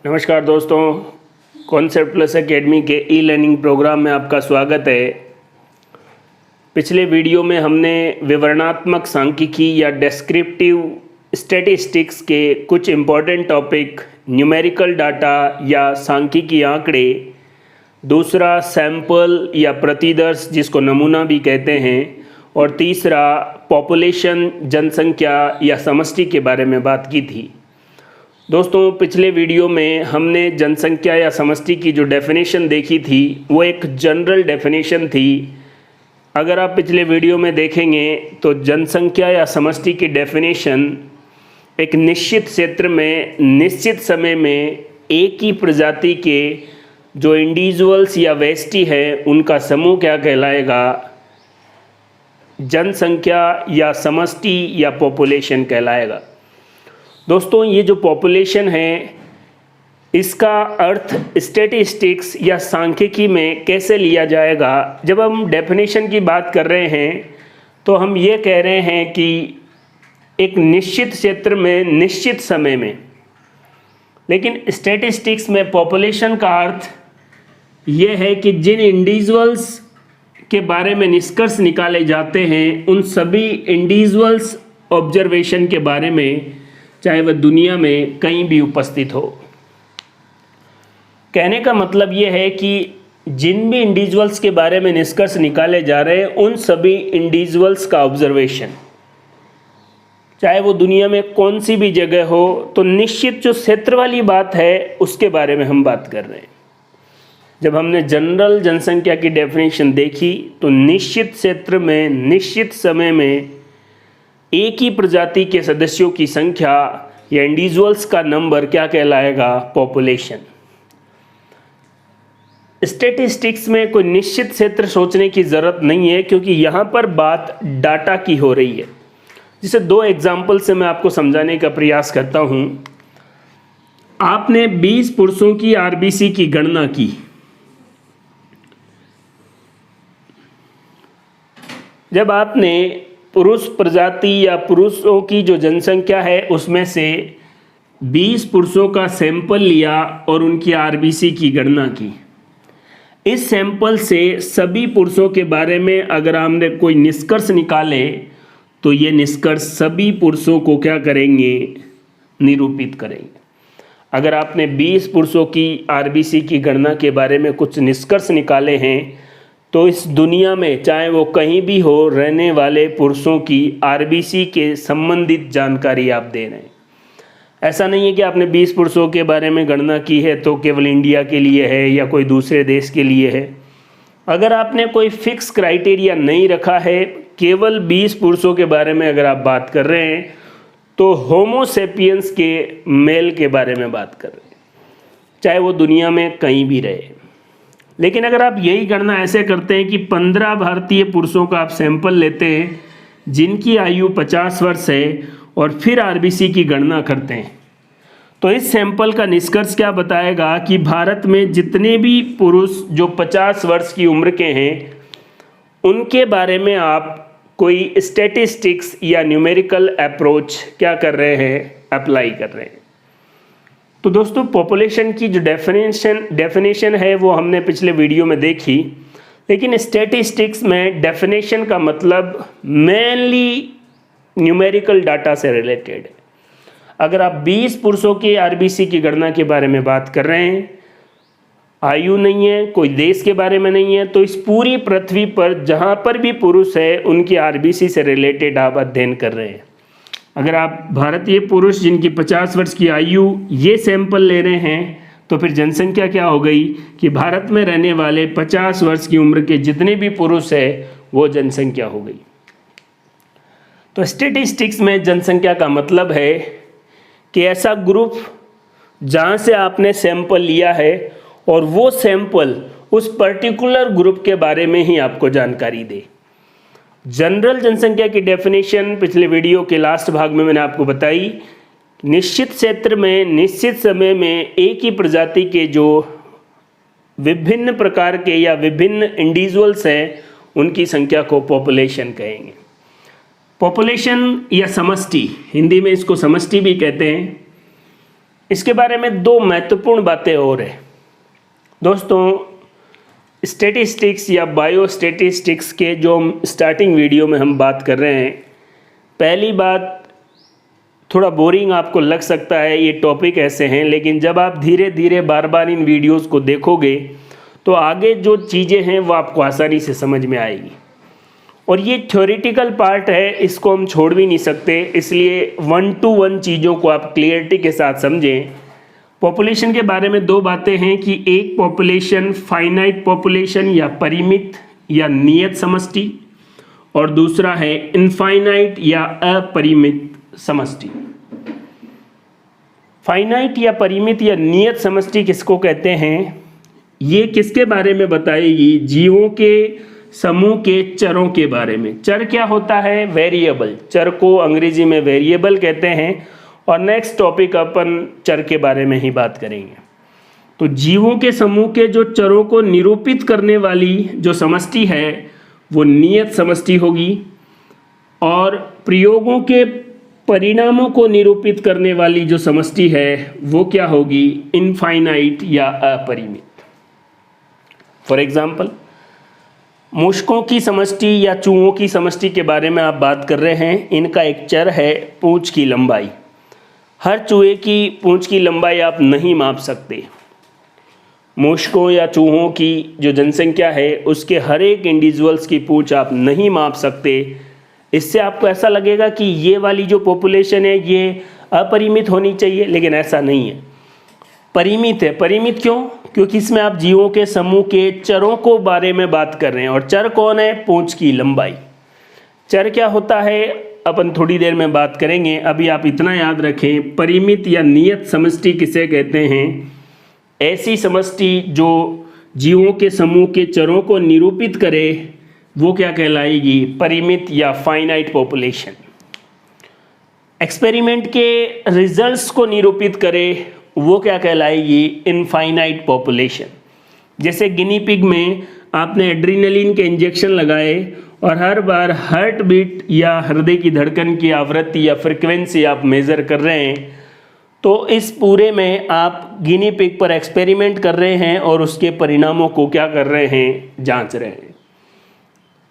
नमस्कार दोस्तों, concept plus academy के ई लर्निंग प्रोग्राम में आपका स्वागत है। पिछले वीडियो में हमने विवरणात्मक सांख्यिकी या डेस्क्रिप्टिव स्टैटिस्टिक्स के कुछ इम्पॉर्टेंट टॉपिक, न्यूमेरिकल डाटा या सांख्यिकी आंकड़े, दूसरा सैंपल या प्रतिदर्श जिसको नमूना भी कहते हैं, और तीसरा पॉपुलेशन जनसंख्या या समष्टि के बारे में बात की थी। दोस्तों, पिछले वीडियो में हमने जनसंख्या या समष्टि की जो डेफिनेशन देखी थी वो एक जनरल डेफिनेशन थी। अगर आप पिछले वीडियो में देखेंगे तो जनसंख्या या समष्टि की डेफिनेशन एक निश्चित क्षेत्र में निश्चित समय में एक ही प्रजाति के जो इंडिविजुअल्स या व्यष्टि है उनका समूह क्या कहलाएगा, जनसंख्या या समष्टि या पॉपुलेशन कहलाएगा। दोस्तों, ये जो पॉपुलेशन है इसका अर्थ स्टैटिस्टिक्स या सांख्यिकी में कैसे लिया जाएगा। जब हम डेफिनेशन की बात कर रहे हैं तो हम ये कह रहे हैं कि एक निश्चित क्षेत्र में निश्चित समय में, लेकिन स्टैटिस्टिक्स में पॉपुलेशन का अर्थ ये है कि जिन इंडिविजुअल्स के बारे में निष्कर्ष निकाले जाते हैं उन सभी इंडिविजुअल्स ऑब्जर्वेशन के बारे में, चाहे वह दुनिया में कहीं भी उपस्थित हो। कहने का मतलब ये है कि जिन भी इंडिविजुअल्स के बारे में निष्कर्ष निकाले जा रहे हैं उन सभी इंडिविजुअल्स का ऑब्जर्वेशन, चाहे वो दुनिया में कौन सी भी जगह हो, तो निश्चित जो क्षेत्र वाली बात है उसके बारे में हम बात कर रहे हैं। जब हमने जनरल जनसंख्या की डेफिनेशन देखी तो निश्चित क्षेत्र में निश्चित समय में एक ही प्रजाति के सदस्यों की संख्या या इंडिविजुअल्स का नंबर क्या कहलाएगा, पॉपुलेशन। स्टैटिस्टिक्स में कोई निश्चित क्षेत्र सोचने की ज़रूरत नहीं है, क्योंकि यहाँ पर बात डाटा की हो रही है। जिसे दो एग्जाम्पल से मैं आपको समझाने का प्रयास करता हूँ। आपने 20 पुरुषों की आरबीसी की गणना की। जब आपने पुरुष प्रजाति या पुरुषों की जो जनसंख्या है उसमें से 20 पुरुषों का सैंपल लिया और उनकी आरबीसी की गणना की, इस सैंपल से सभी पुरुषों के बारे में अगर हमने कोई निष्कर्ष निकाले तो ये निष्कर्ष सभी पुरुषों को क्या करेंगे, निरूपित करेंगे। अगर आपने 20 पुरुषों की आरबीसी की गणना के बारे में कुछ निष्कर्ष निकाले हैं तो इस दुनिया में चाहे वो कहीं भी हो रहने वाले पुरुषों की आरबीसी के संबंधित जानकारी आप दे रहे हैं। ऐसा नहीं है कि आपने 20 पुरुषों के बारे में गणना की है तो केवल इंडिया के लिए है या कोई दूसरे देश के लिए है। अगर आपने कोई फिक्स क्राइटेरिया नहीं रखा है, केवल 20 पुरुषों के बारे में अगर आप बात कर रहे हैं तो होमो सेपियंस के मेल के बारे में बात कर रहे हैं, चाहे वो दुनिया में कहीं भी रहे। लेकिन अगर आप यही गणना ऐसे करते हैं कि 15 भारतीय पुरुषों का आप सैंपल लेते हैं जिनकी आयु 50 वर्ष है और फिर आरबीसी की गणना करते हैं, तो इस सैंपल का निष्कर्ष क्या बताएगा कि भारत में जितने भी पुरुष जो 50 वर्ष की उम्र के हैं उनके बारे में आप कोई स्टैटिस्टिक्स या न्यूमेरिकल अप्रोच क्या कर रहे हैं, अप्लाई कर रहे हैं। तो दोस्तों, पॉपुलेशन की जो डेफिनेशन है वो हमने पिछले वीडियो में देखी, लेकिन स्टैटिस्टिक्स में डेफिनेशन का मतलब मेनली न्यूमेरिकल डाटा से रिलेटेड है। अगर आप 20 पुरुषों के आरबीसी की गणना के बारे में बात कर रहे हैं, आयु नहीं है, कोई देश के बारे में नहीं है, तो इस पूरी पृथ्वी पर जहाँ पर भी पुरुष है उनकी आरबीसी से रिलेटेड आप अध्ययन कर रहे हैं। अगर आप भारतीय पुरुष जिनकी 50 वर्ष की आयु ये सैंपल ले रहे हैं तो फिर जनसंख्या क्या हो गई कि भारत में रहने वाले 50 वर्ष की उम्र के जितने भी पुरुष है वो जनसंख्या हो गई। तो स्टैटिस्टिक्स में जनसंख्या का मतलब है कि ऐसा ग्रुप जहाँ से आपने सैंपल लिया है और वो सैंपल उस पर्टिकुलर ग्रुप के बारे में ही आपको जानकारी दे। जनरल जनसंख्या की डेफिनेशन पिछले वीडियो के लास्ट भाग में मैंने आपको बताई। निश्चित क्षेत्र में निश्चित समय में एक ही प्रजाति के जो विभिन्न प्रकार के या विभिन्न इंडिविजुअल्स हैं उनकी संख्या को पॉपुलेशन कहेंगे। पॉपुलेशन या समष्टि, हिंदी में इसको समष्टि भी कहते हैं, इसके बारे में दो महत्वपूर्ण बातें और है दोस्तों। स्टैटिस्टिक्स या बायोस्टैटिस्टिक्स के जो स्टार्टिंग वीडियो में हम बात कर रहे हैं, पहली बात थोड़ा बोरिंग आपको लग सकता है, ये टॉपिक ऐसे हैं, लेकिन जब आप धीरे धीरे बार बार इन वीडियोस को देखोगे तो आगे जो चीज़ें हैं वो आपको आसानी से समझ में आएगी। और ये थ्योरेटिकल पार्ट है, इसको हम छोड़ भी नहीं सकते, इसलिए 1 to 1 चीज़ों को आप क्लियरिटी के साथ समझें। पॉपुलेशन के बारे में दो बातें हैं कि एक पॉपुलेशन फाइनाइट पॉपुलेशन या परिमित या नियत समष्टि, और दूसरा है इनफाइनाइट या अपरिमित समष्टि। फाइनाइट या परिमित या नियत समष्टि किसको कहते हैं? ये किसके बारे में बताएगी? जीवों के समूह के चरों के बारे में। चर क्या होता है? वेरिएबल। चर को अंग्रेजी में वेरिएबल कहते हैं। और नेक्स्ट टॉपिक अपन चर के बारे में ही बात करेंगे। तो जीवों के समूह के जो चरों को निरूपित करने वाली जो समष्टि है वो नियत समष्टि होगी, और प्रयोगों के परिणामों को निरूपित करने वाली जो समष्टि है वो क्या होगी? इनफाइनाइट या अपरिमित। फॉर एग्जाम्पल, मूषकों की समष्टि या चूहों की समष्टि के बारे में आप बात कर रहे हैं। इनका एक चर है पूंछ की लंबाई। हर चूहे की पूंछ की लंबाई आप नहीं माप सकते। मूषकों या चूहों की जो जनसंख्या है उसके हर एक इंडिविजुअल्स की पूंछ आप नहीं माप सकते। इससे आपको ऐसा लगेगा कि ये वाली जो पॉपुलेशन है ये अपरिमित होनी चाहिए, लेकिन ऐसा नहीं है, परिमित है। परिमित क्यों? क्योंकि इसमें आप जीवों के समूह के चरों को बारे में बात कर रहे हैं, और चर कौन है? पूंछ की लंबाई। चर क्या होता है अपन थोड़ी देर में बात करेंगे। अभी आप इतना याद रखें, परिमित या नियत समष्टि किसे कहते हैं? ऐसी समष्टि जो जीवों के समूह के चरों को निरूपित करे वो क्या कहलाएगी? परिमित या फाइनाइट पॉपुलेशन। एक्सपेरिमेंट के रिजल्ट्स को निरूपित करे वो क्या कहलाएगी? Infinite population. जैसे गिनी पिग में आपने एड्रीनलिन के इंजेक्शन लगाए और हर बार हार्ट बीट या हृदय की धड़कन की आवृत्ति या फ्रिक्वेंसी आप मेज़र कर रहे हैं, तो इस पूरे में आप गिनी पिग पर एक्सपेरिमेंट कर रहे हैं और उसके परिणामों को क्या कर रहे हैं? जांच रहे हैं।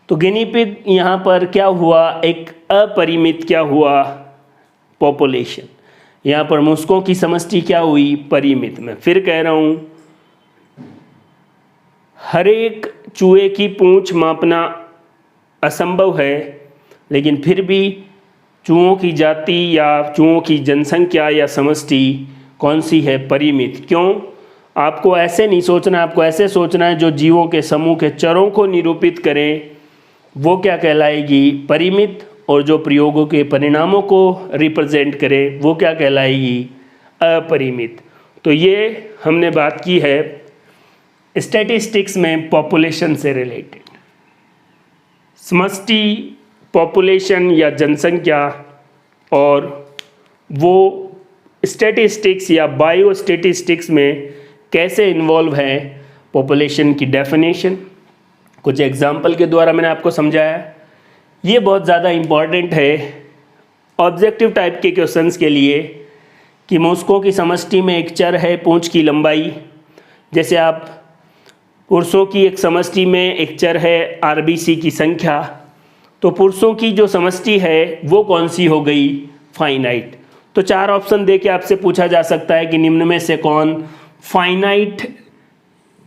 तो गिनी पिग यहाँ पर क्या हुआ? एक अपरिमित क्या हुआ? पॉपुलेशन। यहाँ पर मूषकों की समष्टि क्या हुई? परिमित। मैं फिर कह रहा हूँ, हर एक चूहे की पूंछ मापना असंभव है, लेकिन फिर भी चूहों की जाति या चूहों की जनसंख्या या समष्टि कौन सी है? परिमित। क्यों? आपको ऐसे नहीं सोचना, आपको ऐसे सोचना है जो जीवों के समूह के चरों को निरूपित करें वो क्या कहलाएगी? परिमित। और जो प्रयोगों के परिणामों को रिप्रेजेंट करे वो क्या कहलाएगी? अपरिमित। तो ये हमने बात की है स्टैटिस्टिक्स में पॉपुलेशन से रिलेटेड। समष्टि, पॉपुलेशन या जनसंख्या, और वो स्टैटिस्टिक्स या बायोस्टैटिस्टिक्स में कैसे इन्वॉल्व है। पॉपुलेशन की डेफिनेशन कुछ एग्जाम्पल के द्वारा मैंने आपको समझाया। ये बहुत ज़्यादा इम्पॉर्टेंट है ऑब्जेक्टिव टाइप के क्वेश्चंस के लिए कि मूषकों की समष्टि में एक चर है पूंछ की लंबाई। जैसे आप पुरुषों की एक समष्टि में एक चर है आरबीसी की संख्या, तो पुरुषों की जो समष्टि है वो कौन सी हो गई? फाइनाइट। तो 4 ऑप्शन दे के आपसे पूछा जा सकता है कि निम्न में से कौन फाइनाइट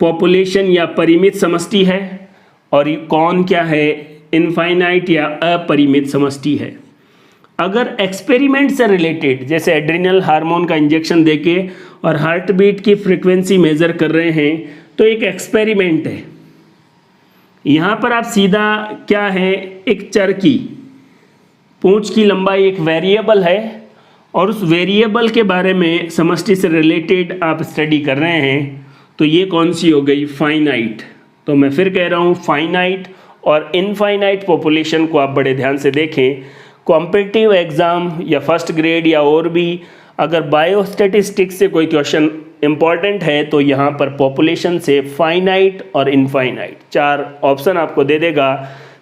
पॉपुलेशन या परिमित समष्टि है, और कौन क्या है? इनफाइनाइट या अपरिमित समष्टि है। अगर एक्सपेरिमेंट से रिलेटेड, जैसे एड्रिनल हार्मोन का इंजेक्शन देके और हार्ट बीट की फ्रीक्वेंसी मेज़र कर रहे हैं, तो एक एक्सपेरिमेंट है। यहाँ पर आप सीधा क्या है? एक चर की पूंछ की लंबाई एक वेरिएबल है, और उस वेरिएबल के बारे में समष्टि से रिलेटेड आप स्टडी कर रहे हैं, तो ये कौन सी हो गई? फाइनाइट। तो मैं फिर कह रहा हूँ, फाइनाइट और इनफाइनाइट पॉपुलेशन को आप बड़े ध्यान से देखें। कॉम्पिटिटिव एग्ज़ाम या फर्स्ट ग्रेड या और भी अगर बायोस्टैटिस्टिक्स से कोई क्वेश्चन इम्पॉर्टेंट है तो यहाँ पर पॉपुलेशन से फाइनाइट और इनफाइनाइट 4 ऑप्शन आपको दे देगा।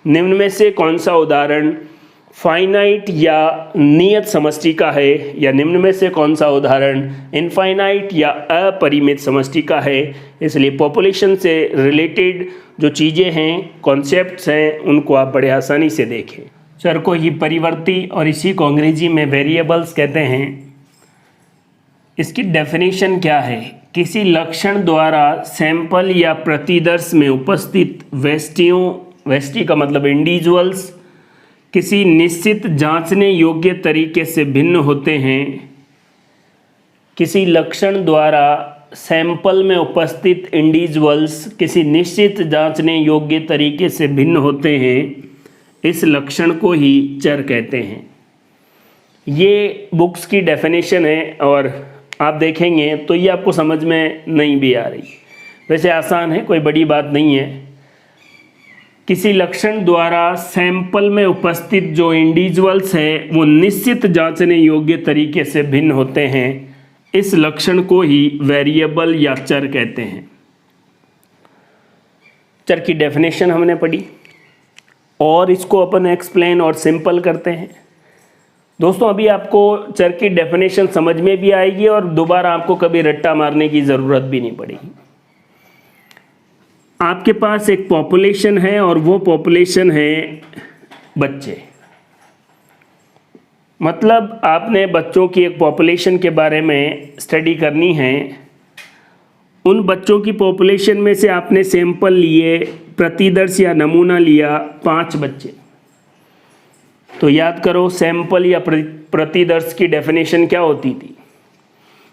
निम्न में से कौन सा उदाहरण फाइनाइट या नियत समष्टि का है, या निम्न में से कौन सा उदाहरण इनफाइनाइट या अपरिमित समष्टि का है। इसलिए पॉपुलेशन से रिलेटेड जो चीज़ें हैं, कॉन्सेप्ट्स हैं, उनको आप बड़े आसानी से देखें। चर को ही परिवर्ती और इसी को अंग्रेजी में वेरिएबल्स कहते हैं। इसकी डेफिनेशन क्या है? किसी लक्षण द्वारा सैंपल या प्रतिदर्श में उपस्थित व्यष्टि का मतलब इंडिविजुअल्स किसी निश्चित जांचने योग्य तरीके से भिन्न होते हैं। किसी लक्षण द्वारा सैंपल में उपस्थित इंडिविजुअल्स किसी निश्चित जांचने योग्य तरीके से भिन्न होते हैं, इस लक्षण को ही चर कहते हैं। ये बुक्स की डेफिनेशन है और आप देखेंगे तो ये आपको समझ में नहीं भी आ रही। वैसे आसान है, कोई बड़ी बात नहीं है। किसी लक्षण द्वारा सैंपल में उपस्थित जो इंडिविजुअल्स हैं वो निश्चित जांचने योग्य तरीके से भिन्न होते हैं, इस लक्षण को ही वेरिएबल या चर कहते हैं। चर की डेफिनेशन हमने पढ़ी और इसको अपन एक्सप्लेन और सिंपल करते हैं। दोस्तों, अभी आपको चर की डेफिनेशन समझ में भी आएगी और दोबारा आपको कभी रट्टा मारने की ज़रूरत भी नहीं पड़ेगी। आपके पास एक पॉपुलेशन है और वो पॉपुलेशन है बच्चे। मतलब आपने बच्चों की एक पॉपुलेशन के बारे में स्टडी करनी है। उन बच्चों की पॉपुलेशन में से आपने सैंपल लिए, प्रतिदर्श या नमूना लिया 5 बच्चे। तो याद करो, सैंपल या प्रतिदर्श की डेफिनेशन क्या होती थी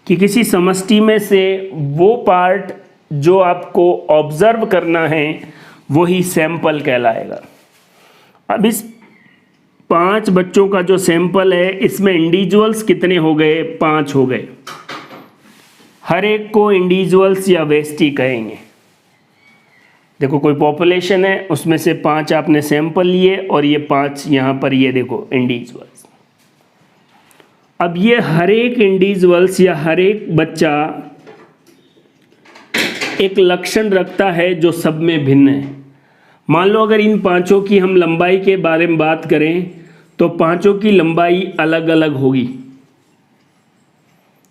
कि किसी समष्टि में से वो पार्ट जो आपको ऑब्जर्व करना है वही सैंपल कहलाएगा। अब इस 5 बच्चों का जो सैंपल है, इसमें इंडिविजुअल्स कितने हो गए? 5 हो गए। हर एक को इंडिविजुअल्स या व्यष्टि कहेंगे। देखो, कोई पॉपुलेशन है, उसमें से 5 आपने सैंपल लिए और ये 5 यहाँ पर ये देखो इंडिविजुअल्स। अब ये हर एक इंडिविजुअल्स या हर एक बच्चा एक लक्षण रखता है जो सब में भिन्न है। मान लो अगर इन 5 की हम लंबाई के बारे में बात करें तो 5 की लंबाई अलग अलग होगी।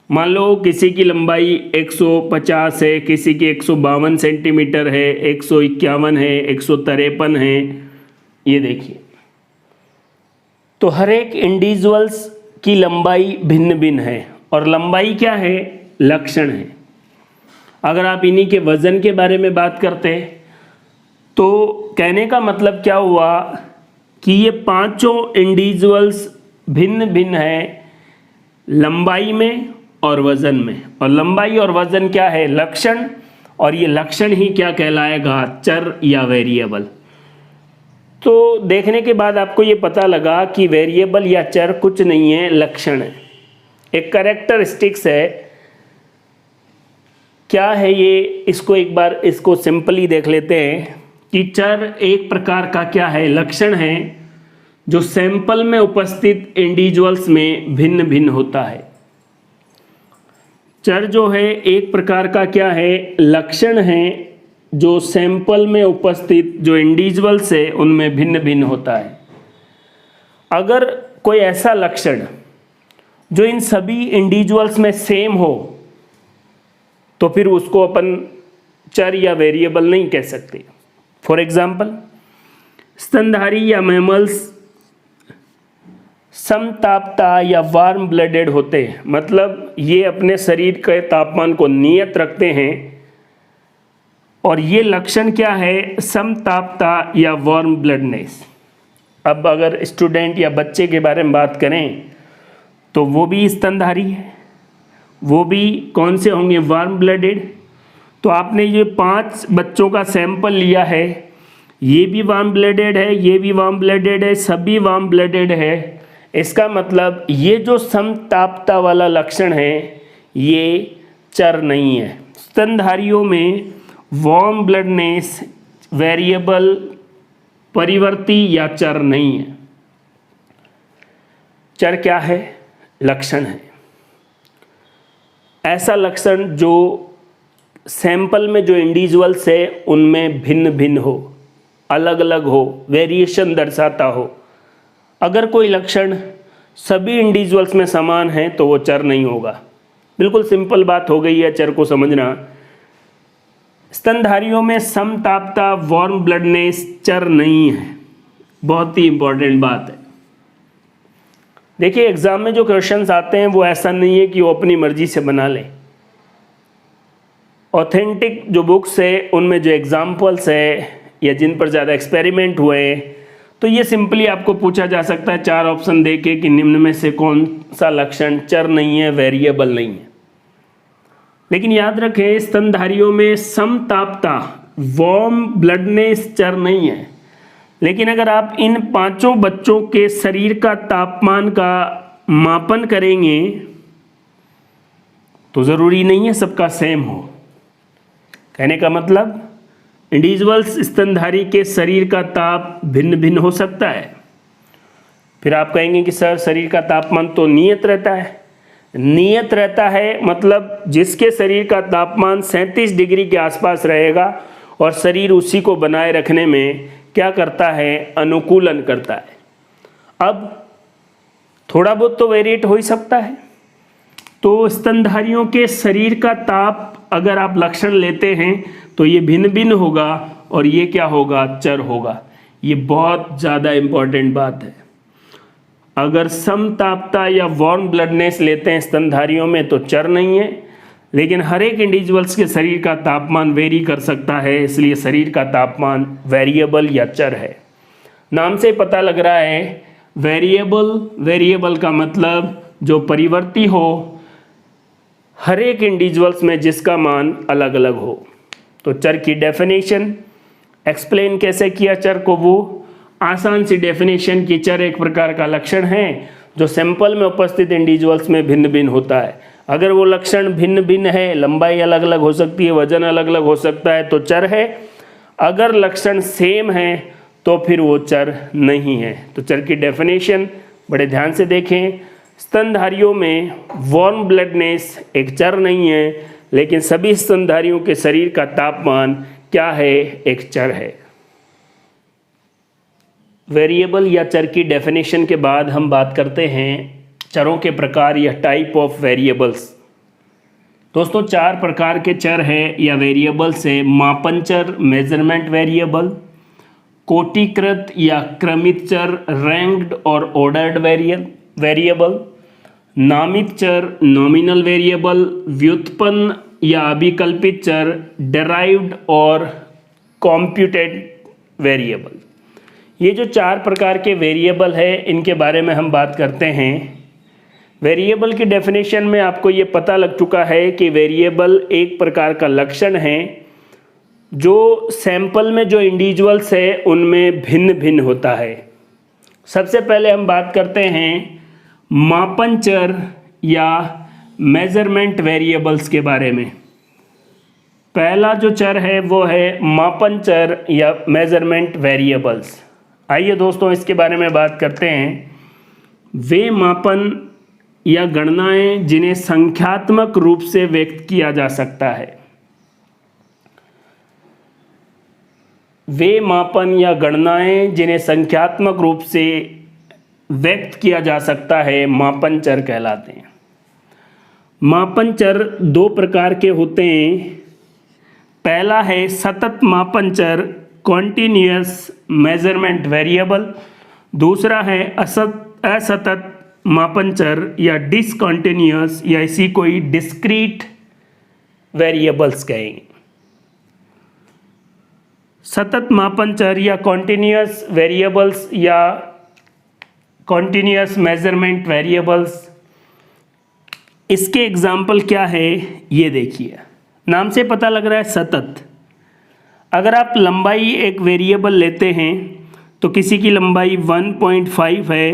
मान लो किसी की लंबाई 150 है, किसी की 152 सेंटीमीटर है, 151 है, 153 है। ये देखिए, तो हर एक इंडिविजुअल्स की लंबाई भिन्न भिन्न है और लंबाई क्या है? लक्षण है। अगर आप इन्हीं के वज़न के बारे में बात करते हैं तो कहने का मतलब क्या हुआ कि ये 5 इंडिविजुअल्स भिन्न भिन्न है लंबाई में और वज़न में। और लंबाई और वज़न क्या है? लक्षण। और ये लक्षण ही क्या कहलाएगा? चर या वेरिएबल। तो देखने के बाद आपको ये पता लगा कि वेरिएबल या चर कुछ नहीं है, लक्षण है, एक कैरेक्टरिस्टिक्स है। क्या है ये? इसको एक बार इसको सिंपली देख लेते हैं कि चर एक प्रकार का क्या है? लक्षण है जो सैंपल में उपस्थित इंडिविजुअल्स में भिन्न भिन्न होता है। चर जो है एक प्रकार का क्या है? लक्षण है जो सैंपल में उपस्थित जो इंडिविजुअल्स है उनमें भिन्न भिन्न होता है। अगर कोई ऐसा लक्षण जो इन सभी इंडिविजुअल्स में सेम हो तो फिर उसको अपन चर या वेरिएबल नहीं कह सकते। फॉर एग्जाम्पल, स्तनधारी या मैमल्स समतापता या वार्म ब्लडेड होते हैं। मतलब ये अपने शरीर के तापमान को नियत रखते हैं और ये लक्षण क्या है? समतापता या वार्म ब्लडनेस। अब अगर स्टूडेंट या बच्चे के बारे में बात करें तो वो भी स्तनधारी है, वो भी कौन से होंगे? Warm blooded. तो आपने ये 5 बच्चों का सैंपल लिया है, ये भी वार्म ब्लडेड है, ये भी वार्म ब्लडेड है, सभी वार्म ब्लडेड है। इसका मतलब ये जो समतापता वाला लक्षण है ये चर नहीं है। स्तनधारियों में वार्म ब्लडनेस वेरिएबल, परिवर्ती या चर नहीं है। चर क्या है? लक्षण है। ऐसा लक्षण जो सैंपल में जो इंडिविजुअल्स है उनमें भिन्न भिन्न हो, अलग अलग हो, वेरिएशन दर्शाता हो। अगर कोई लक्षण सभी इंडिविजुअल्स में समान है तो वो चर नहीं होगा। बिल्कुल सिंपल बात हो गई है चर को समझना। स्तनधारियों में समतापता, वार्म ब्लडनेस चर नहीं है। बहुत ही इंपॉर्टेंट बात है। देखिए एग्जाम में जो क्वेश्चंस आते हैं वो ऐसा नहीं है कि वो अपनी मर्जी से बना लें। ऑथेंटिक जो बुक्स है उनमें जो एग्जाम्पल्स है या जिन पर ज़्यादा एक्सपेरिमेंट हुए तो ये सिंपली आपको पूछा जा सकता है 4 ऑप्शन देके कि निम्न में से कौन सा लक्षण चर नहीं है, वेरिएबल नहीं है। लेकिन याद रखें स्तनधारियों में समतापता, वार्म ब्लडनेस चर नहीं है। लेकिन अगर आप इन 5 बच्चों के शरीर का तापमान का मापन करेंगे तो ज़रूरी नहीं है सबका सेम हो। कहने का मतलब इंडिविजुअल्स स्तनधारी के शरीर का ताप भिन्न भिन्न हो सकता है। फिर आप कहेंगे कि सर शरीर का तापमान तो नियत रहता है। नियत रहता है मतलब जिसके शरीर का तापमान 37 डिग्री के आसपास रहेगा और शरीर उसी को बनाए रखने में क्या करता है, अनुकूलन करता है। अब थोड़ा बहुत तो वेरिएट हो ही सकता है। तो स्तनधारियों के शरीर का ताप अगर आप लक्षण लेते हैं तो ये भिन्न भिन्न होगा और ये क्या होगा, चर होगा। ये बहुत ज़्यादा इम्पॉर्टेंट बात है। अगर समतापता या वार्म ब्लडनेस लेते हैं स्तनधारियों में तो चर नहीं है। लेकिन हर एक इंडिविजुअल्स के शरीर का तापमान वेरी कर सकता है, इसलिए शरीर का तापमान वेरिएबल या चर है। नाम से पता लग रहा है वेरिएबल। वेरिएबल का मतलब जो परिवर्ती हो, हर एक इंडिविजुअल्स में जिसका मान अलग अलग हो। तो चर की डेफिनेशन एक्सप्लेन कैसे किया चर को, वो आसान सी डेफिनेशन की चर एक प्रकार का लक्षण है जो सैंपल में उपस्थित इंडिविजुअल्स में भिन्न भिन्न होता है। अगर वो लक्षण भिन्न भिन्न है, लंबाई अलग अलग हो सकती है, वजन अलग अलग हो सकता है तो चर है। अगर लक्षण सेम है तो फिर वो चर नहीं है। तो चर की डेफिनेशन बड़े ध्यान से देखें। स्तनधारियों में वार्म ब्लडनेस एक चर नहीं है, लेकिन सभी स्तनधारियों के शरीर का तापमान क्या है, एक चर है। वेरिएबल या चर की डेफिनेशन के बाद हम बात करते हैं चरों के प्रकार या टाइप ऑफ वेरिएबल्स। दोस्तों 4 प्रकार के चर है या वेरिएबल्स है। मापन चर, मेजरमेंट वेरिएबल, कोटिकृत या क्रमित चर, रैंक्ड और ऑर्डर्ड वेरिएबल, नामित चर, नॉमिनल वेरिएबल, व्युत्पन्न या अभिकल्पित चर, डेराइव्ड और कॉम्प्यूटेड वेरिएबल। ये जो 4 प्रकार के वेरिएबल है इनके बारे में हम बात करते हैं। वेरिएबल की डेफिनेशन में आपको ये पता लग चुका है कि वेरिएबल एक प्रकार का लक्षण है जो सैंपल में जो इंडिविजुअल्स है उनमें भिन्न भिन्न होता है। सबसे पहले हम बात करते हैं मापन चर या मेजरमेंट वेरिएबल्स के बारे में। पहला जो चर है वो है मापन चर या मेजरमेंट वेरिएबल्स। आइए दोस्तों इसके बारे में बात करते हैं। वे मापन या गणनाएं जिन्हें संख्यात्मक रूप से व्यक्त किया जा सकता है। वे मापन या गणनाएं जिन्हें संख्यात्मक रूप से व्यक्त किया जा सकता है मापन चर कहलाते हैं। मापन चर 2 प्रकार के होते हैं। पहला है सतत मापन चर, कॉन्टिन्यूअस मेजरमेंट वेरिएबल। दूसरा है असतत मापन चर या डिसकॉन्टिन्यूअस या इसी कोई डिस्क्रीट वेरिएबल्स कहेंगे। सतत मापन चर या कॉन्टिन्यूअस वेरिएबल्स या कॉन्टिन्यूअस मेजरमेंट वेरिएबल्स, इसके एग्जाम्पल क्या है ये देखिए। नाम से पता लग रहा है सतत। अगर आप लंबाई एक वेरिएबल लेते हैं तो किसी की लंबाई 1.5 है,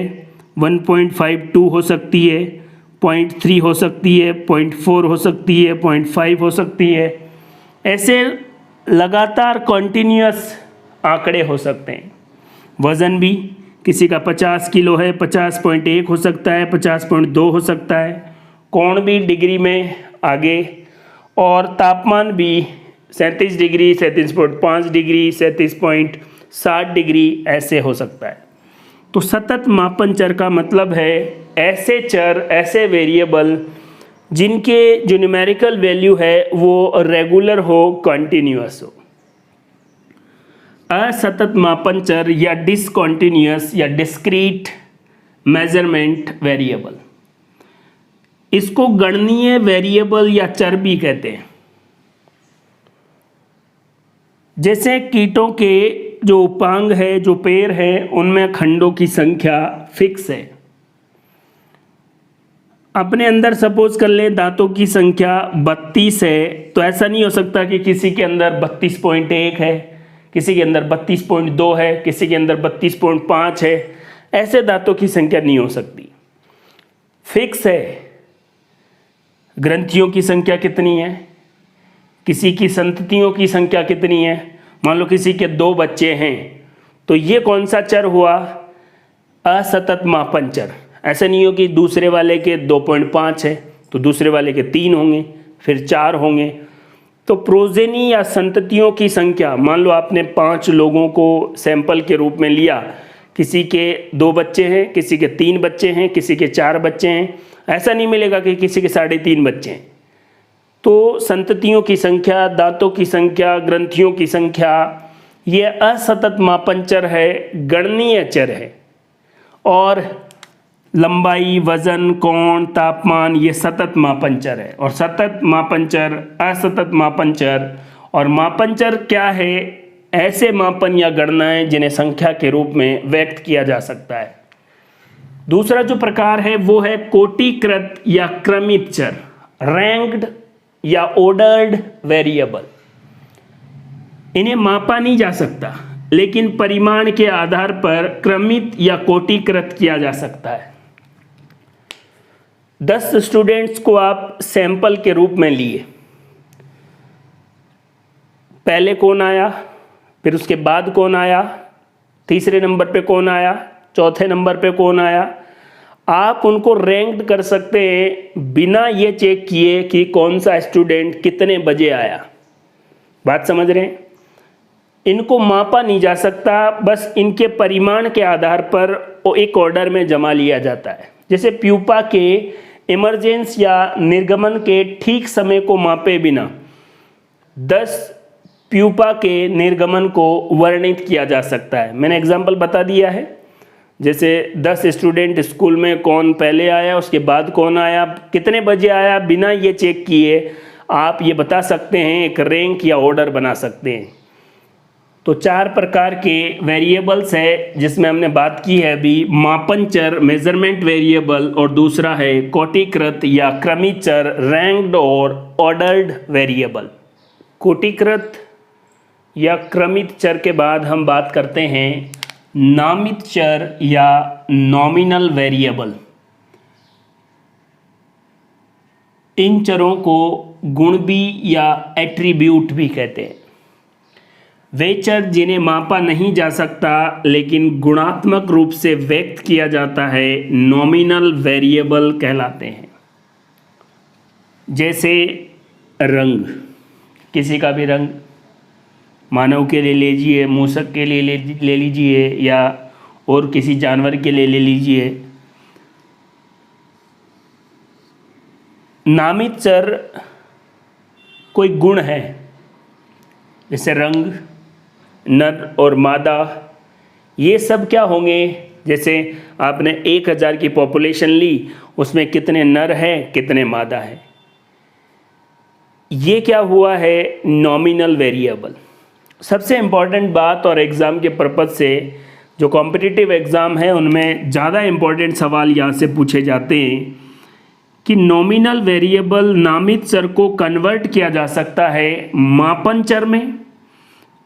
1.52 हो सकती है, 0.3 हो सकती है, 0.4 हो सकती है, 0.5 हो सकती है। ऐसे लगातार कॉन्टिन्यूअस आंकड़े हो सकते हैं। वज़न भी किसी का 50 किलो है, 50.1 हो सकता है, 50.2 हो सकता है। कोण भी डिग्री में आगे, और तापमान भी 37 डिग्री, 37.5 डिग्री, 37.7 डिग्री ऐसे हो सकता है। तो सतत मापन चर का मतलब है ऐसे चर, ऐसे वेरिएबल जिनके जो न्यूमेरिकल वैल्यू है वो रेगुलर हो, कंटिन्यूअस हो। असतत मापन चर या डिसकंटिन्यूअस या डिस्क्रीट मेजरमेंट वेरिएबल, इसको गणनीय वेरिएबल या चर भी कहते हैं। जैसे कीटों के जो उपांग है, जो पैर है, उनमें खंडों की संख्या फिक्स है। अपने अंदर सपोज कर ले दांतों की संख्या 32 है, तो ऐसा नहीं हो सकता कि किसी के अंदर 32.1 है, किसी के अंदर 32.2 है, किसी के अंदर 32.5 है। ऐसे दांतों की संख्या नहीं हो सकती, फिक्स है। ग्रंथियों की संख्या कितनी है, किसी की संततियों की संख्या कितनी है। मान लो किसी के 2 बच्चे हैं, तो ये कौन सा चर हुआ, असतत मापन चर। ऐसा नहीं हो कि दूसरे वाले के 2.5 है तो दूसरे वाले के 3 होंगे, फिर 4 होंगे। तो प्रोजेनी या संततियों की संख्या, मान लो आपने 5 लोगों को सैंपल के रूप में लिया, किसी के 2 बच्चे हैं, किसी के 3 बच्चे हैं, किसी के 4 बच्चे हैं। ऐसा नहीं मिलेगा कि किसी के 3.5 बच्चे हैं। तो संततियों की संख्या, दांतों की संख्या, ग्रंथियों की संख्या, ये असतत मापन चर है, गणनीय चर है। और लंबाई, वजन, कोण, तापमान, ये सतत मापन चर है। और सतत मापन चर, असतत मापन चर और मापन चर क्या है, ऐसे मापन या गणनाएं जिन्हें संख्या के रूप में व्यक्त किया जा सकता है। दूसरा जो प्रकार है वो है कोटिकृत या क्रमित चर, रैंक्ड या ऑर्डर्ड वेरिएबल। इन्हें मापा नहीं जा सकता, लेकिन परिमाण के आधार पर क्रमित या कोटिकृत किया जा सकता है। 10 स्टूडेंट्स को आप सैंपल के रूप में लिए, पहले कौन आया, फिर उसके बाद कौन आया, तीसरे नंबर पे कौन आया, चौथे नंबर पे कौन आया। आप उनको रैंक्ड कर सकते हैं बिना ये चेक किए कि कौन सा स्टूडेंट कितने बजे आया। बात समझ रहे हैं? इनको मापा नहीं जा सकता, बस इनके परिमाण के आधार पर एक ऑर्डर में जमा लिया जाता है। जैसे प्यूपा के इमरजेंस या निर्गमन के ठीक समय को मापे बिना 10 प्यूपा के निर्गमन को वर्णित किया जा सकता है। मैंने एग्जाम्पल बता दिया है। जैसे 10 स्टूडेंट स्कूल में कौन पहले आया, उसके बाद कौन आया, कितने बजे आया, बिना ये चेक किए आप ये बता सकते हैं, एक रैंक या ऑर्डर बना सकते हैं। तो 4 प्रकार के वेरिएबल्स है जिसमें हमने बात की है अभी, मापन चर, मेजरमेंट वेरिएबल, और दूसरा है कोटिकृत या क्रमित चर, रैंक्ड और ऑर्डर्ड वेरिएबल। कोटिकृत या क्रमित चर के बाद हम बात करते हैं नामित चर या नॉमिनल वेरिएबल। इन चरों को गुण भी या एट्रीब्यूट भी कहते हैं। वे चर जिन्हें मापा नहीं जा सकता लेकिन गुणात्मक रूप से व्यक्त किया जाता है, नॉमिनल वेरिएबल कहलाते हैं। जैसे रंग, किसी का भी रंग, मानव के लिए ले लीजिए, मूसक के लिए ले लीजिए, या और किसी जानवर के लिए ले लीजिए। नामित चर कोई गुण है, जैसे रंग, नर और मादा, ये सब क्या होंगे। जैसे आपने 1000 की पॉपुलेशन ली, उसमें कितने नर हैं, कितने मादा हैं, ये क्या हुआ है, नॉमिनल वेरिएबल। सबसे इम्पॉर्टेंट बात, और एग्ज़ाम के पर्पज़ से जो कॉम्पिटिटिव एग्ज़ाम है उनमें ज़्यादा इम्पॉर्टेंट सवाल यहाँ से पूछे जाते हैं कि नॉमिनल वेरिएबल, नामित चर को कन्वर्ट किया जा सकता है मापन चर में,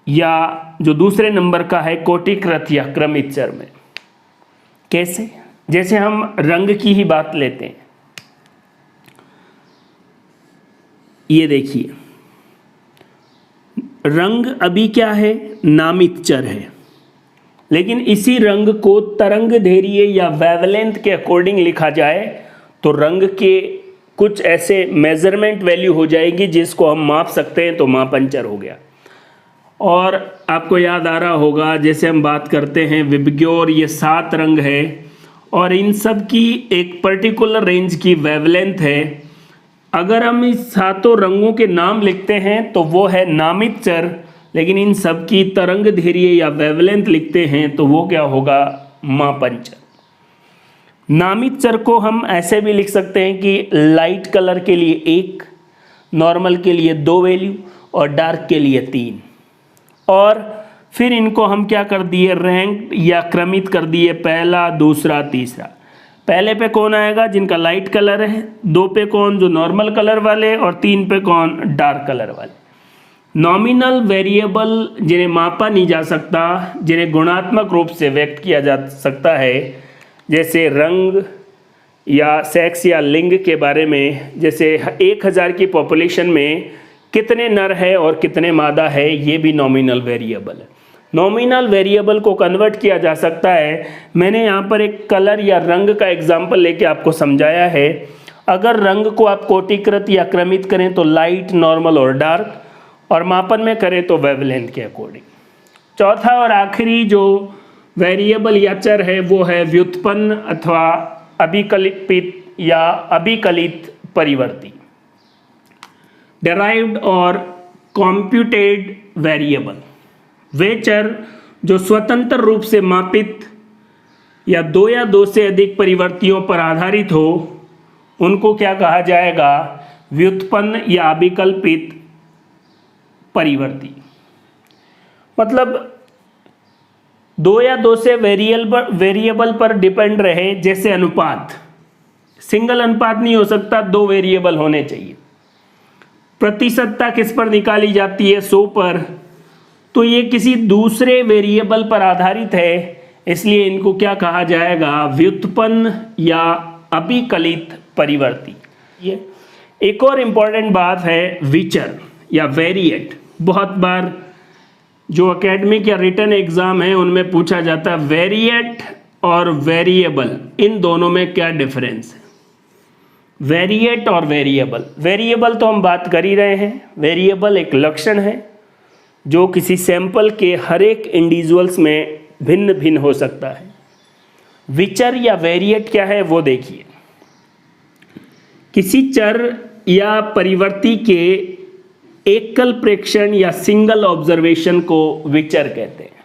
या जो दूसरे नंबर का है कोटिकृत या क्रमित चर में। कैसे? जैसे हम रंग की ही बात लेते हैं। ये देखिए, रंग अभी क्या है, नामित चर है, लेकिन इसी रंग को तरंगदैर्घ्य या वेवलेंथ के अकॉर्डिंग लिखा जाए तो रंग के कुछ ऐसे मेजरमेंट वैल्यू हो जाएगी जिसको हम माप सकते हैं, तो मापन चर हो गया। और आपको याद आ रहा होगा जैसे हम बात करते हैं विबग्योर, ये 7 रंग है और इन सब की एक पर्टिकुलर रेंज की वेवलेंथ है। अगर हम इस 7 रंगों के नाम लिखते हैं तो वो है नामित चर, लेकिन इन सब की तरंग दैर्घ्य या वेवलेंथ लिखते हैं तो वो क्या होगा, मापन चर। नामित चर को हम ऐसे भी लिख सकते हैं कि लाइट कलर के लिए 1, नॉर्मल के लिए 2 वैल्यू और डार्क के लिए 3। और फिर इनको हम क्या कर दिए, रैंक या क्रमित कर दिए, पहला, दूसरा, तीसरा। पहले पे कौन आएगा, जिनका लाइट कलर है, 2 पे कौन, जो नॉर्मल कलर वाले, और 3 पे कौन, डार्क कलर वाले। नॉमिनल वेरिएबल जिन्हें मापा नहीं जा सकता, जिन्हें गुणात्मक रूप से व्यक्त किया जा सकता है, जैसे रंग या सेक्स या लिंग के बारे में, जैसे 1000 की पॉपुलेशन में कितने नर है और कितने मादा है, ये भी नॉमिनल वेरिएबल है। नॉमिनल वेरिएबल को कन्वर्ट किया जा सकता है। मैंने यहाँ पर एक कलर या रंग का एग्जाम्पल लेके आपको समझाया है। अगर रंग को आप कोटिकृत या क्रमित करें तो लाइट, नॉर्मल और डार्क, और मापन में करें तो वेवलेंथ के अकॉर्डिंग। चौथा और आखिरी जो वेरिएबल या चर है वो है व्युत्पन्न अथवा अभिकलित या अभिकलित परिवर्ती, डेराइव्ड और कॉम्प्यूटेड वेरिएबल। वे चर जो स्वतंत्र रूप से मापित या 2 या 2 से अधिक परिवर्तियों पर आधारित हो, उनको क्या कहा जाएगा, व्युत्पन्न या अभिकल्पित परिवर्ती। मतलब 2 या 2 से वेरिएबल पर डिपेंड रहे, जैसे अनुपात, सिंगल अनुपात नहीं हो सकता, 2 वेरिएबल होने चाहिए। प्रतिशतता किस पर निकाली जाती है, 100 पर, तो ये किसी दूसरे वेरिएबल पर आधारित है, इसलिए इनको क्या कहा जाएगा, व्युत्पन्न या अभिकलित परिवर्ती। ये एक और इम्पॉर्टेंट बात है विचर या वेरिएट। बहुत बार जो एकेडमिक या रिटन एग्जाम है उनमें पूछा जाता है वेरिएट और वेरिएबल, इन दोनों में क्या डिफरेंस है। वेरिएट और वेरिएबल, वेरिएबल तो हम बात कर ही रहे हैं। वेरिएबल एक लक्षण है जो किसी सैंपल के हर एक इंडिविजुअल्स में भिन्न भिन्न हो सकता है। विचर या वेरिएट क्या है वो देखिए। किसी चर या परिवर्ती के एकल प्रेक्षण या सिंगल ऑब्जर्वेशन को विचर कहते हैं।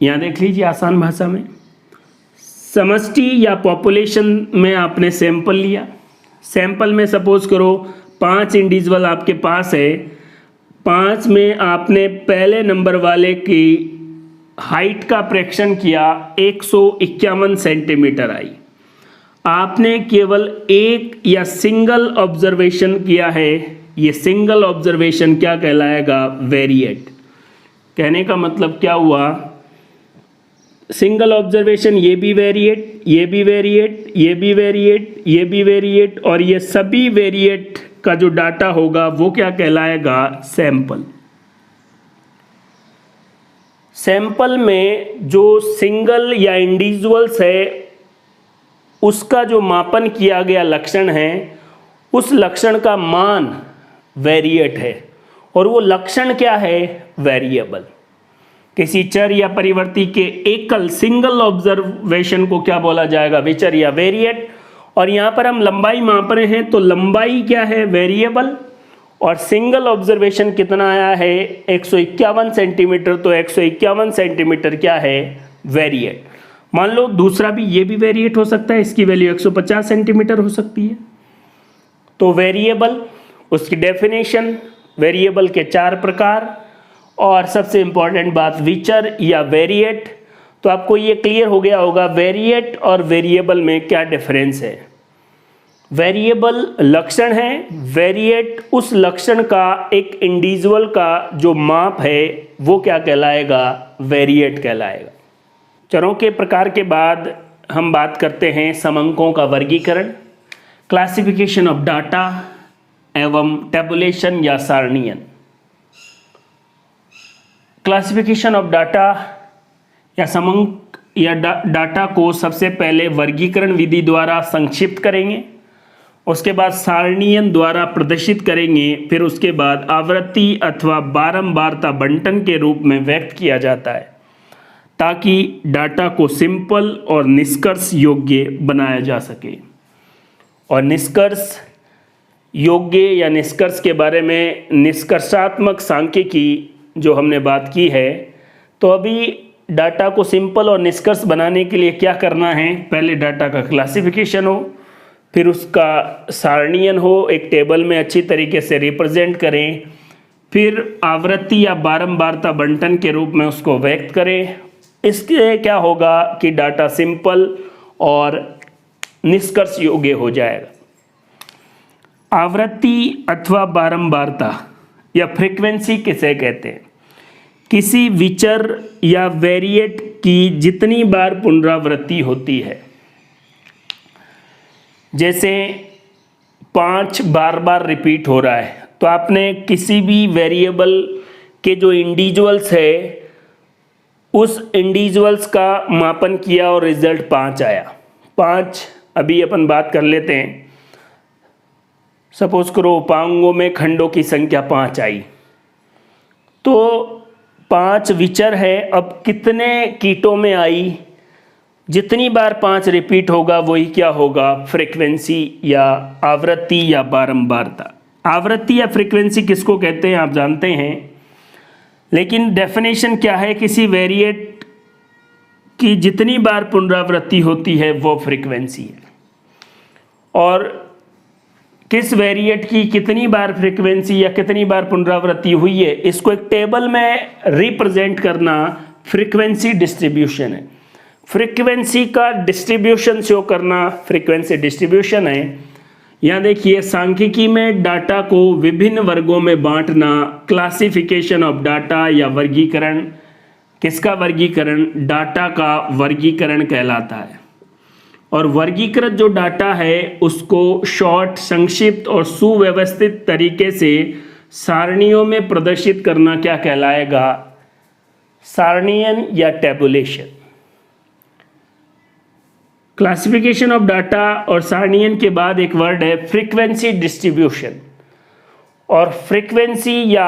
यहां देख लीजिए आसान भाषा में, समष्टि या पॉपुलेशन में आपने सैंपल लिया, सैंपल में सपोज करो 5 इंडिविजुअल आपके पास है, 5 में आपने पहले नंबर वाले की हाइट का प्रेक्षण किया, 151 सेंटीमीटर आई। आपने केवल एक या सिंगल ऑब्जर्वेशन किया है, ये सिंगल ऑब्जर्वेशन क्या कहलाएगा, वेरिएट। कहने का मतलब क्या हुआ, सिंगल ऑब्जर्वेशन ये भी वेरिएट, ये भी वेरिएट, ये भी वेरिएट, ये भी वेरिएट, और ये सभी वेरिएट का जो डाटा होगा वो क्या कहलाएगा, सैंपल। सैंपल में जो सिंगल या इंडिविजुअल्स है उसका जो मापन किया गया लक्षण है, उस लक्षण का मान वेरिएट है, और वो लक्षण क्या है, वेरिएबल। किसी चर या परिवर्ती के एकल सिंगल ऑब्जर्वेशन को क्या बोला जाएगा, विचर या वेरिएट। और यहाँ पर हम लंबाई माप रहे हैं तो लंबाई क्या है, वेरिएबल, और सिंगल ऑब्जर्वेशन कितना आया है, 151 सेंटीमीटर, तो 151 सेंटीमीटर क्या है, वेरिएट। मान लो दूसरा भी, ये भी वेरिएट हो सकता है, इसकी वैल्यू 150 सेंटीमीटर हो सकती है। तो वेरिएबल, उसकी डेफिनेशन, वेरिएबल के 4 प्रकार, और सबसे इंपॉर्टेंट बात विचर या वेरिएट। तो आपको ये क्लियर हो गया होगा वेरिएट और वेरिएबल में क्या डिफरेंस है। वेरिएबल लक्षण है, वेरिएट उस लक्षण का एक इंडिविजुअल का जो माप है वो क्या कहलाएगा, वेरिएट कहलाएगा। चरों के प्रकार के बाद हम बात करते हैं समंकों का वर्गीकरण, क्लासिफिकेशन ऑफ डाटा एवं टेबुलेशन या सारणीयन। क्लासिफिकेशन ऑफ डाटा या समंक या डाटा को सबसे पहले वर्गीकरण विधि द्वारा संक्षिप्त करेंगे, उसके बाद सारणीयन द्वारा प्रदर्शित करेंगे, फिर उसके बाद आवृत्ति अथवा बारंबारता बंटन के रूप में व्यक्त किया जाता है ताकि डाटा को सिंपल और निष्कर्ष योग्य बनाया जा सके। और निष्कर्ष योग्य या निष्कर्ष के बारे में निष्कर्षात्मक सांख्यिकी जो हमने बात की है, तो अभी डाटा को सिंपल और निष्कर्ष बनाने के लिए क्या करना है, पहले डाटा का क्लासिफिकेशन हो, फिर उसका सारणीयन हो, एक टेबल में अच्छी तरीके से रिप्रेजेंट करें, फिर आवृत्ति या बारंबारता बंटन के रूप में उसको व्यक्त करें। इसके क्या होगा कि डाटा सिंपल और निष्कर्ष योग्य हो जाएगा। आवृत्ति अथवा बारंबारता या फ्रीक्वेंसी किसे कहते हैं? किसी विचर या वेरिएट की जितनी बार पुनरावृत्ति होती है, जैसे 5 बार बार रिपीट हो रहा है, तो आपने किसी भी वेरिएबल के जो इंडिविजुअल्स है उस इंडिविजुअल्स का मापन किया और रिजल्ट 5 आया। 5 अभी अपन बात कर लेते हैं। सपोज करो उपांगों में खंडों की संख्या 5 आई, तो 5 विचर है, अब कितने कीटों में आई, जितनी बार 5 रिपीट होगा वही क्या होगा, फ्रीक्वेंसी या आवृत्ति या बारंबारता। आवृत्ति या फ्रीक्वेंसी किसको कहते हैं आप जानते हैं, लेकिन डेफिनेशन क्या है, किसी वेरिएट की जितनी बार पुनरावृत्ति होती है वो फ्रीक्वेंसी है। और किस वेरिएट की कितनी बार फ्रीक्वेंसी या कितनी बार पुनरावृत्ति हुई है, इसको एक टेबल में रिप्रेजेंट करना फ्रीक्वेंसी डिस्ट्रीब्यूशन है। फ्रीक्वेंसी का डिस्ट्रीब्यूशन शो करना फ्रीक्वेंसी डिस्ट्रीब्यूशन है। यहाँ देखिए सांख्यिकी में डाटा को विभिन्न वर्गों में बांटना क्लासिफिकेशन ऑफ डाटा या वर्गीकरण, किसका वर्गीकरण, डाटा का वर्गीकरण कहलाता है। और वर्गीकृत जो डाटा है उसको शॉर्ट, संक्षिप्त और सुव्यवस्थित तरीके से सारणियों में प्रदर्शित करना क्या कहलाएगा, सारणीयन या टेबुलेशन। क्लासिफिकेशन ऑफ डाटा और सारणीयन के बाद एक वर्ड है फ्रीक्वेंसी डिस्ट्रीब्यूशन। और फ्रीक्वेंसी या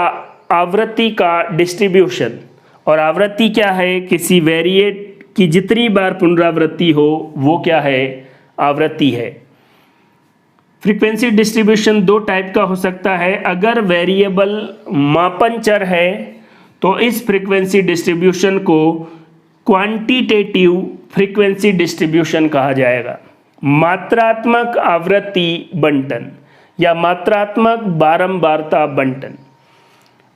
आवृत्ति का डिस्ट्रीब्यूशन, और आवृत्ति क्या है, किसी वेरिएट की जितनी बार पुनरावृत्ति हो वो क्या है, आवृत्ति है। फ्रीक्वेंसी डिस्ट्रीब्यूशन 2 टाइप का हो सकता है। अगर वेरिएबल मापन चर है तो इस फ्रीक्वेंसी डिस्ट्रीब्यूशन को क्वांटिटेटिव फ्रीक्वेंसी डिस्ट्रीब्यूशन कहा जाएगा। मात्रात्मक आवृत्ति बंटन या मात्रात्मक बारंबारता बंटन।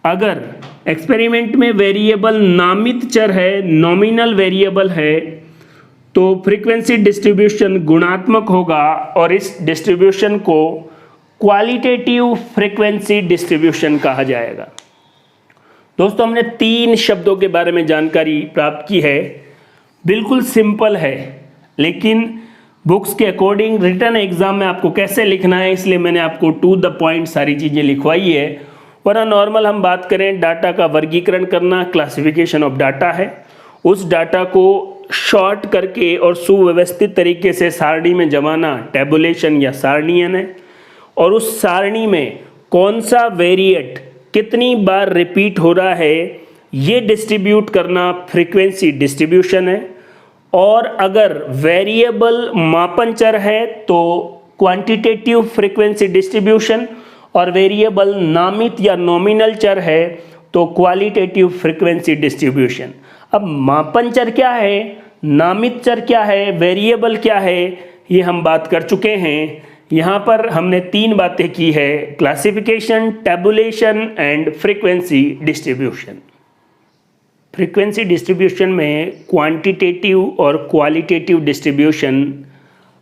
अगर एक्सपेरिमेंट में वेरिएबल नामित चर है, नॉमिनल वेरिएबल है, तो फ्रीक्वेंसी डिस्ट्रीब्यूशन गुणात्मक होगा और इस डिस्ट्रीब्यूशन को क्वालिटेटिव फ्रीक्वेंसी डिस्ट्रीब्यूशन कहा जाएगा। दोस्तों हमने 3 शब्दों के बारे में जानकारी प्राप्त की है। बिल्कुल सिंपल है, लेकिन बुक्स के अकॉर्डिंग रिटन एग्जाम में आपको कैसे लिखना है, इसलिए मैंने आपको टू द पॉइंट सारी चीज़ें लिखवाई है। वरना नॉर्मल हम बात करें डाटा का वर्गीकरण करना, क्लासिफिकेशन ऑफ डाटा है, उस डाटा को शॉर्ट करके और सुव्यवस्थित तरीके से सारणी में जमाना टेबुलेशन या सारणीयन है। और उस सारणी में कौन सा वेरिएट कितनी बार रिपीट हो रहा है ये डिस्ट्रीब्यूट करना फ्रीक्वेंसी डिस्ट्रीब्यूशन है। और अगर वेरिएबल मापन चर है तो क्वांटिटेटिव फ्रीक्वेंसी डिस्ट्रीब्यूशन, और वेरिएबल नामित या नॉमिनल चर है तो क्वालिटेटिव फ्रीक्वेंसी डिस्ट्रीब्यूशन। अब मापन चर क्या है, नामित चर क्या है, वेरिएबल क्या है, ये हम बात कर चुके हैं। यहाँ पर हमने 3 बातें की है, classification, tabulation and frequency distribution. Frequency distribution में क्वांटिटेटिव और क्वालिटेटिव डिस्ट्रीब्यूशन,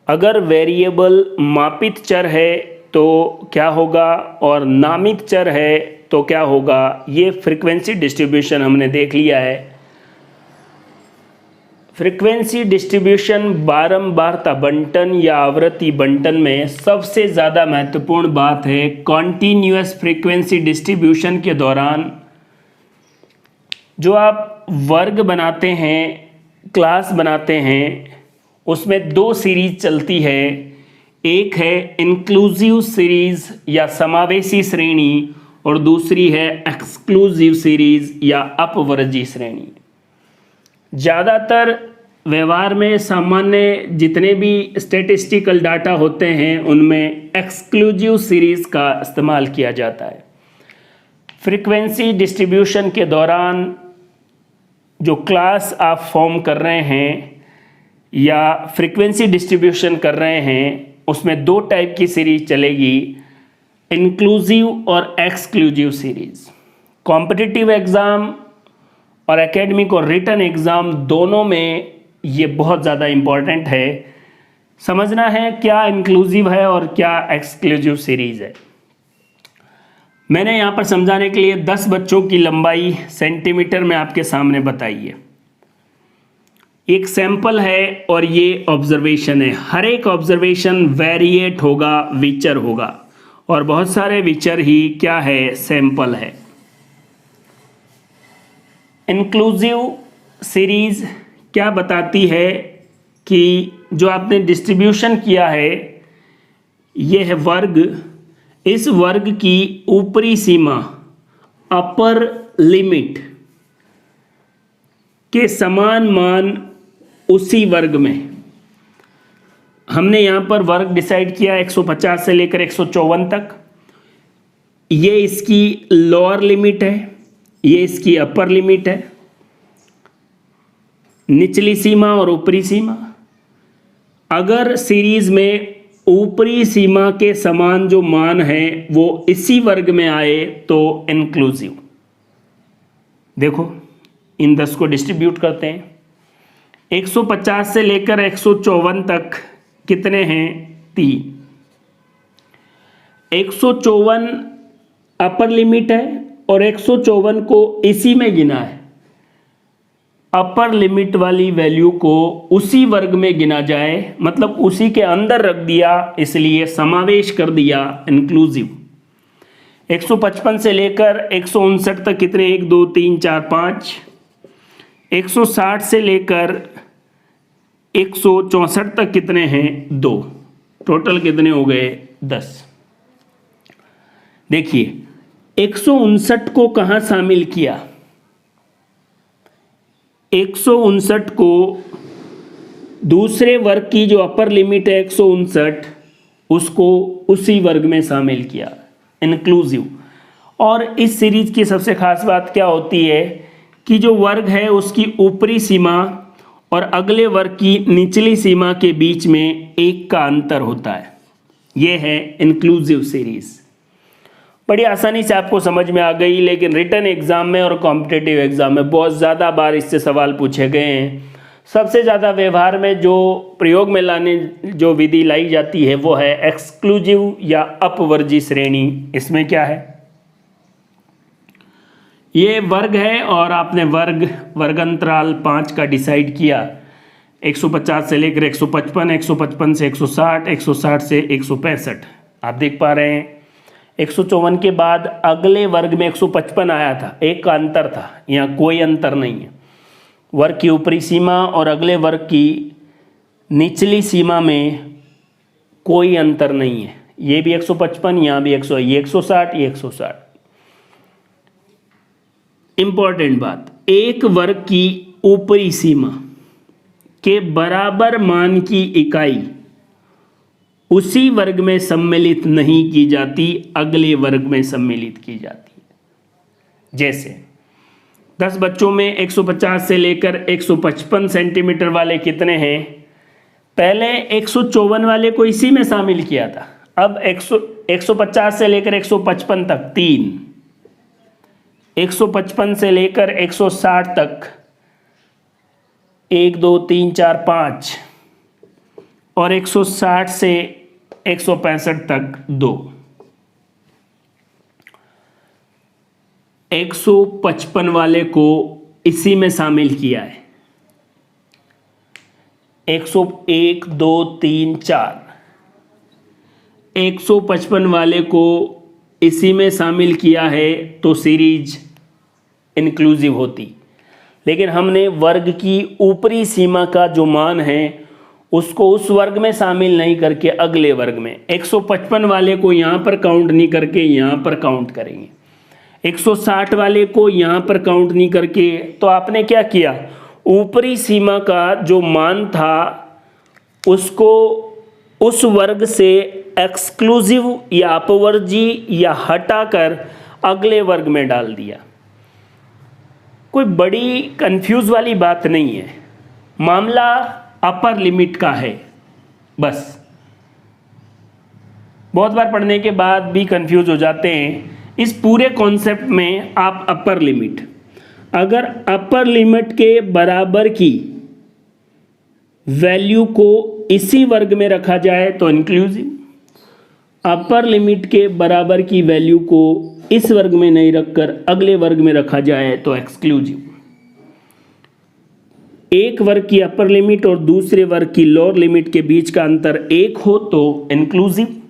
अगर वेरिएबल मापित चर है तो क्या होगा और नामित चर है तो क्या होगा, ये फ्रीक्वेंसी डिस्ट्रीब्यूशन हमने देख लिया है। फ्रीक्वेंसी डिस्ट्रीब्यूशन बारंबारता बंटन या आवृत्ति बंटन में सबसे ज़्यादा महत्वपूर्ण बात है कॉन्टीन्यूअस फ्रीक्वेंसी डिस्ट्रीब्यूशन के दौरान जो आप वर्ग बनाते हैं, क्लास बनाते हैं, उसमें 2 सीरीज चलती है। एक है इंक्लूसिव सीरीज या समावेशी श्रेणी और दूसरी है एक्सक्लूसिव सीरीज या अपवर्जी श्रेणी। ज़्यादातर व्यवहार में सामान्य जितने भी स्टैटिस्टिकल डाटा होते हैं उनमें एक्सक्लूसिव सीरीज का इस्तेमाल किया जाता है। फ्रीक्वेंसी डिस्ट्रीब्यूशन के दौरान जो क्लास आप फॉर्म कर रहे हैं या फ्रीक्वेंसी डिस्ट्रीब्यूशन कर रहे हैं उसमें दो टाइप की सीरीज चलेगी, इंक्लूसिव और एक्सक्लूसिव सीरीज। कॉम्पिटिटिव एग्ज़ाम और एकेडमिक और रिटन एग्ज़ाम दोनों में ये बहुत ज़्यादा इम्पॉर्टेंट है। समझना है क्या इंक्लूसिव है और क्या एक्सक्लूसिव सीरीज़ है। मैंने यहाँ पर समझाने के लिए 10 बच्चों की लंबाई सेंटीमीटर में आपके सामने बताई है। एक सैंपल है और ये ऑब्जर्वेशन है। हर एक ऑब्जर्वेशन वेरिएट होगा, विचर होगा, और बहुत सारे विचर ही क्या है, सैंपल है। इंक्लूसिव सीरीज क्या बताती है कि जो आपने डिस्ट्रीब्यूशन किया है ये है वर्ग, इस वर्ग की ऊपरी सीमा अपर लिमिट के समान मान उसी वर्ग में। हमने यहाँ पर वर्ग डिसाइड किया 150 से लेकर 154 तक। ये इसकी लोअर लिमिट है, ये इसकी अपर लिमिट है, निचली सीमा और ऊपरी सीमा। अगर सीरीज में ऊपरी सीमा के समान जो मान है वो इसी वर्ग में आए तो इंक्लूसिव। देखो इन 10 को डिस्ट्रीब्यूट करते हैं। 150 से लेकर 154 तक कितने हैं, 3। 154 अपर लिमिट है और 154 को इसी में गिना है। अपर लिमिट वाली वैल्यू को उसी वर्ग में गिना जाए, मतलब उसी के अंदर रख दिया, इसलिए समावेश कर दिया, इंक्लूसिव। 155 से लेकर 159 तक कितने, 1 2 3 4 5। 160 से लेकर 164 तक कितने हैं, 2। टोटल कितने हो गए, 10। देखिए 159 को कहाँ शामिल किया, 159 को दूसरे वर्ग की जो अपर लिमिट है 159 उसको उसी वर्ग में शामिल किया, इंक्लूसिव। और इस सीरीज की सबसे खास बात क्या होती है कि जो वर्ग है उसकी ऊपरी सीमा और अगले वर्ग की निचली सीमा के बीच में 1 का अंतर होता है। ये है इंक्लूसिव सीरीज। बड़ी आसानी से आपको समझ में आ गई, लेकिन रिटन एग्जाम में और कॉम्पिटिटिव एग्जाम में बहुत ज़्यादा बार इससे सवाल पूछे गए हैं। सबसे ज़्यादा व्यवहार में जो प्रयोग में लाने जो विधि लाई जाती है वो है एक्सक्लूसिव या अपवर्जी श्रेणी। इसमें क्या है, ये वर्ग है और आपने वर्गंतराल 5 का डिसाइड किया। 150 से लेकर 155, 155 से 160, 160 से 165। आप देख पा रहे हैं 154 के बाद अगले वर्ग में 155 आया था, 1 का अंतर था। यहाँ कोई अंतर नहीं है। वर्ग की ऊपरी सीमा और अगले वर्ग की निचली सीमा में कोई अंतर नहीं है। ये भी 155, यहाँ भी 100, ये 160, ये 160। इंपॉर्टेंट बात, एक वर्ग की ऊपरी सीमा के बराबर मान की इकाई उसी वर्ग में सम्मिलित नहीं की जाती, अगले वर्ग में सम्मिलित की जाती है। जैसे 10 बच्चों में 150 से लेकर 155 सेंटीमीटर वाले कितने हैं, पहले 154 वाले को इसी में शामिल किया था। अब 150 से लेकर 155 तक 3, 155 से लेकर 160 तक 1 2 3 4 5 और 160 से 165 तक 2। 155 वाले को इसी में शामिल किया है। 101 2 3 4। 155 वाले को इसी में शामिल किया है तो सीरीज इंक्लूसिव होती। लेकिन हमने वर्ग की ऊपरी सीमा का जो मान है उसको उस वर्ग में शामिल नहीं करके अगले वर्ग में, 155 वाले को यहाँ पर काउंट नहीं करके यहाँ पर काउंट करेंगे, 160 वाले को यहाँ पर काउंट नहीं करके। तो आपने क्या किया, ऊपरी सीमा का जो मान था उसको उस वर्ग से एक्सक्लूसिव या अपवर्जी या हटाकर अगले वर्ग में डाल दिया। कोई बड़ी कंफ्यूज वाली बात नहीं है, मामला अपर लिमिट का है बस। बहुत बार पढ़ने के बाद भी कंफ्यूज हो जाते हैं। इस पूरे कॉन्सेप्ट में आप अपर लिमिट, अगर अपर लिमिट के बराबर की वैल्यू को इसी वर्ग में रखा जाए तो इंक्लूसिव, अपर लिमिट के बराबर की वैल्यू को इस वर्ग में नहीं रखकर अगले वर्ग में रखा जाए तो एक्सक्लूसिव। एक वर्ग की अपर लिमिट और दूसरे वर्ग की लोअर लिमिट के बीच का अंतर 1 हो तो इंक्लूसिव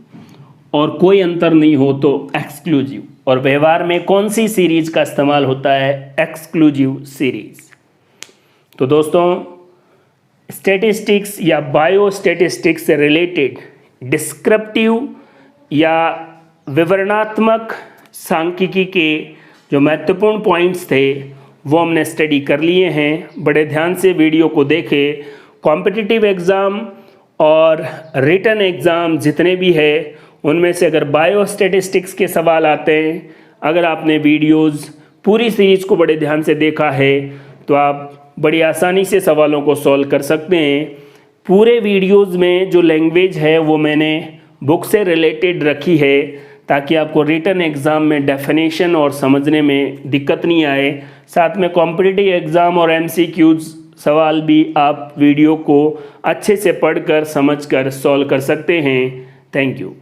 और कोई अंतर नहीं हो तो एक्सक्लूसिव। और व्यवहार में कौन सी सीरीज का इस्तेमाल होता है, एक्सक्लूसिव सीरीज। तो दोस्तों, स्टैटिस्टिक्स या बायोस्टैटिस्टिक्स से रिलेटेड डिस्क्रिप्टिव या विवरणात्मक सांख्यिकी के जो महत्वपूर्ण पॉइंट्स थे वो हमने स्टडी कर लिए हैं। बड़े ध्यान से वीडियो को देखें। कॉम्पिटिटिव एग्ज़ाम और रिटन एग्ज़ाम जितने भी है उनमें से अगर बायोस्टैटिस्टिक्स के सवाल आते हैं, अगर आपने वीडियोस पूरी सीरीज़ को बड़े ध्यान से देखा है तो आप बड़ी आसानी से सवालों को सॉल्व कर सकते हैं। पूरे वीडियोस में जो लैंग्वेज है वो मैंने बुक से रिलेटेड रखी है ताकि आपको रिटन एग्ज़ाम में डेफिनेशन और समझने में दिक्कत नहीं आए। साथ में कॉम्पिटिटिव एग्ज़ाम और MCQs सवाल भी आप वीडियो को अच्छे से पढ़कर समझकर सॉल्व कर सकते हैं। Thank you.